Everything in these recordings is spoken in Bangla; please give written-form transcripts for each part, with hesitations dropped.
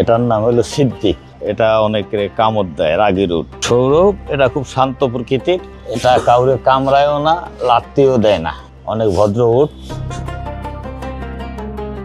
এটার নাম হলো সিদ্দিক। এটা অনেকের কামড় দেয়, রাগীর উট। সৌরভ এটা খুব শান্ত প্রকৃতির, এটা কাউরে কামড়ায়ও না, লাত্তিও দেয় না, অনেক ভদ্র উট।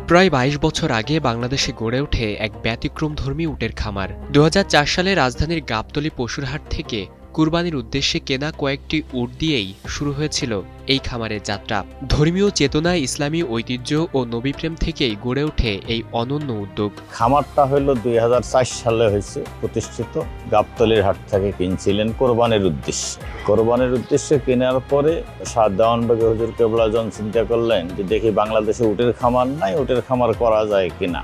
প্রায় ২২ বছর আগে বাংলাদেশে গড়ে ওঠে এক ব্যতিক্রমধর্মী উটের খামার। ২০০৪ সালে রাজধানীর গাবতলী পশুর হাট থেকে কুরবানির উদ্দেশ্যে কেনা কয়েকটি উট দিয়েই শুরু হয়েছিল এই খামারের যাত্রা। ধর্মীয় চেতনা, ইসলামী ঐতিহ্য ও নবীপ্রেম থেকেই গড়ে ওঠে এই অনন্য উদ্যোগ। খামারটা হলো ২০০৪ সালে হয়েছে প্রতিষ্ঠিত। গাবতলীর হাট থেকে কিনছিলেন কোরবানির উদ্দেশ্যে। কোরবানির উদ্দেশ্যে কেনার পরে শাহ দেওয়ানবাগী হুজুর কেবলাজন চিন্তা করলেন যে দেখি বাংলাদেশে উটের খামার নাই, উটের খামার করা যায় কিনা।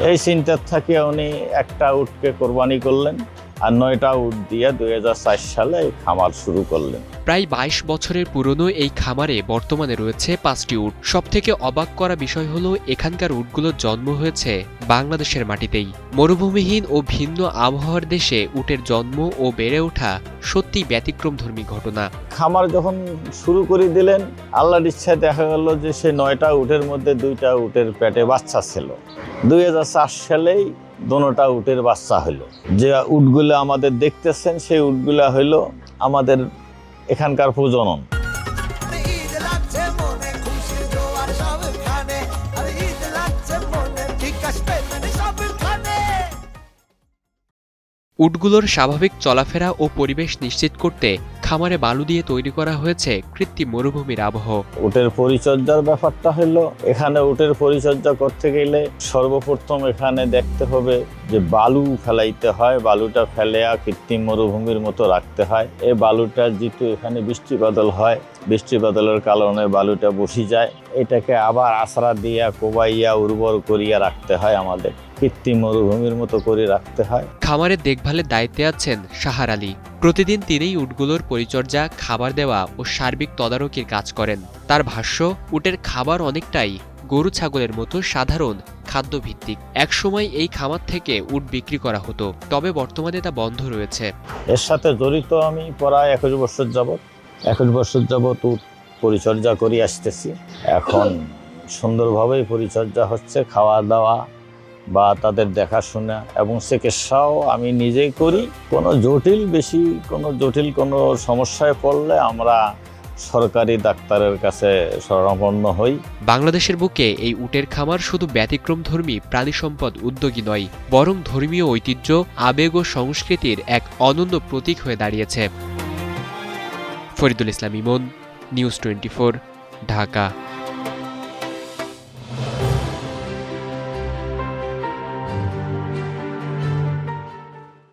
এই চিন্তার থেকে উনি একটা উটকে কোরবানি করলেন আর ৯টা উট দিয়ে ২০০৪ সালে এই খামার শুরু করলেন। প্রায় ২২ বছরের পুরনো এই খামারে বর্তমানে রয়েছে ৫টি উট। সবথেকে অবাক করা বিষয় হলো এখানকার উটগুলোর জন্ম হয়েছে বাংলাদেশের মাটিতেই। মরুভূমিহীন ও ভিন্ন আবহাওয়ার দেশে উটের জন্ম ও বেড়ে ওঠা সত্যি ব্যতিক্রমধর্মী ঘটনা। খামার যখন শুরু করে দিলেন, আল্লাহর ইচ্ছায় দেখা গেল যে সে ৯টা উটের মধ্যে 2টা উটের পেটে বাচ্চা ছিল। ২০০৪ সালেই দোনোটা উটের বাচ্চা হলো। যে উটগুলো আমাদের দেখতেছেন সেই উটগুলা হইলো আমাদের এখানকার প্রজনন। উটগুলোর স্বাভাবিক চলাফেরা ও পরিবেশ নিশ্চিত করতে খামারে বালু দিয়ে তৈরি করা হয়েছে কৃত্রিম মরুভূমির আবহ। উটের পরিচর্যার ব্যাপারটা হলো, এখানে উটের পরিচর্যা করতে গেলে সর্বপ্রথম এখানে দেখতে হবে যে বালু ফেলাইতে হয়, বালুটা ফেলেয়া কৃত্রিম মরুভূমির মতো রাখতে হয়। এই বালুটা যেহেতু এখানে বৃষ্টি বাদল হয়, বৃষ্টি বাদলের কারণে বালুটা বসে যায়, এটাকে আবার আছড়া দিয়া কোবাইয়া উর্বর করিয়া রাখতে হয়, আমাদের কৃত্রিম মরুভূমির মতো করে রাখতে হয়। খামারের দেখভালের দায়িত্বে আছেন শাহার আলী। প্রতিদিন তিনিই উটগুলোর পরিচর্যা, খাবার দেওয়া ও সার্বিক তদারকির কাজ করেন। তার ভাষ্য, উটের খাবার অনেকটাই গরু ছাগলের মতো সাধারণ খাদ্যভিত্তিক। একসময় এই খামার থেকে উট বিক্রি করা হতো, তবে বর্তমানে তা বন্ধ রয়েছে। এর সাথে জড়িত আমি প্রায় ২১ বছর যাবৎ উট পরিচর্যা করে আসতেছি। এখন সুন্দরভাবেই পরিচর্যা হচ্ছে, খাওয়া দাওয়া বা তাদের দেখাশোনা এবং চিকিৎসাও আমি নিজেই করি। কোনো জটিল কোনো সমস্যায় পড়লে আমরা সরকারি ডাক্তারের কাছে শরণাপন্ন হই। বাংলাদেশের বুকে এই উটের খামার শুধু ব্যতিক্রমধর্মী প্রাণী সম্পদ উদ্যোগী নয়, বরং ধর্মীয় ঐতিহ্য, আবেগ ও সংস্কৃতির এক অনন্য প্রতীক হয়ে দাঁড়িয়েছে। ফরিদুল ইসলাম ইমন, নিউজ 24, ঢাকা।